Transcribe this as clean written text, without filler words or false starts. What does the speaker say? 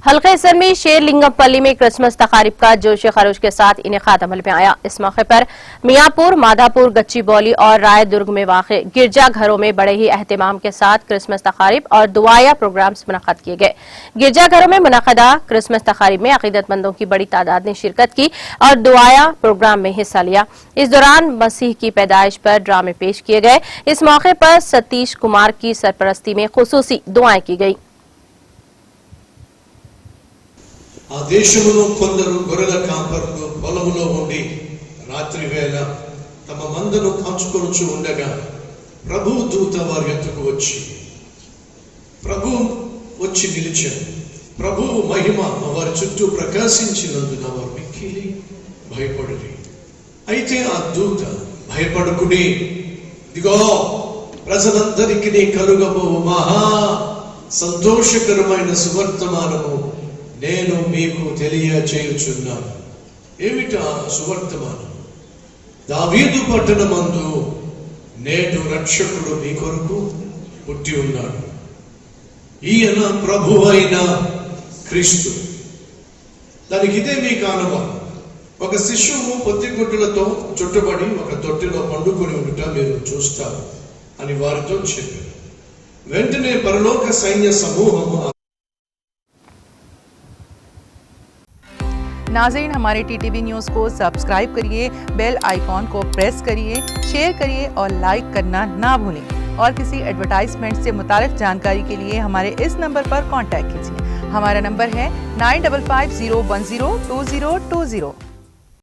हल्के सरमी शेरलिंगमपल्ली में क्रिसमस तकारीब का जोश खरोश के साथ इनेकाद अमल में आया। इस मौके पर मियाँपुर, माधापुर, गच्चीबौली और रायदुर्ग में वाक़े गिरजा घरों में बड़े ही एहतमाम के साथ क्रिसमस तकारीब और दुआया प्रोग्राम्स मुनक़द किए गए। गिरजा घरों में मुनक़दा क्रिसमस तकारीब में अक़ीदतमंदों की बड़ी तादाद ने शिरकत की और दुआया प्रोग्राम में हिस्सा लिया। इस दौरान मसीह की पैदाइश पर ड्रामे पेश किए गए। इस मौके पर सतीश कुमार की सरपरस्ती में खुसूसी दुआएं की गई। ఆ దేశములో కొందరు గొర్రెల కాపరులు పొలములో ఉండి రాత్రి వేళ తమ మందను కాచుకొనుచు ఉండగా ప్రభు దూత వారి యొద్దకు వచ్చి నిలిచాడు. ప్రభు మహిమ వారి చుట్టూ ప్రకాశించినందున వారు మిక్కిలి భయపడిరి. అయితే ఆ దూత భయపడుకుని, ఇదిగో ప్రజలందరికీ కలుగబోవు మహా సంతోషకరమైన సువర్తమానము నేను మీకు తెలియచేయుచున్నాను. ఏమిటా సువర్తమానం? దావీదు పట్టణమందు నేడు రక్షకుడు మీ కొరకు పుట్టి ఉన్నాడు. ఈయన ప్రభువైన క్రీస్తు. దానికి ఇదే మీ కానుక. ఒక శిశువు పొత్తిగుడ్డలతో చుట్టబడి ఒక తొట్టిలో పండుకొని ఉండుట మీరు చూస్తారు అని వారితో చెప్పారు. వెంటనే పరలోక సైన్య సమూహము नाज़रीन, हमारे टीटीवी न्यूज़ को सब्सक्राइब करिए, बेल आइकॉन को प्रेस करिए, शेयर करिए और लाइक करना ना भूलें। और किसी एडवर्टाइजमेंट से मुताल्लिक़ जानकारी के लिए हमारे इस नंबर पर कांटेक्ट कीजिए। हमारा नंबर है 9550102020।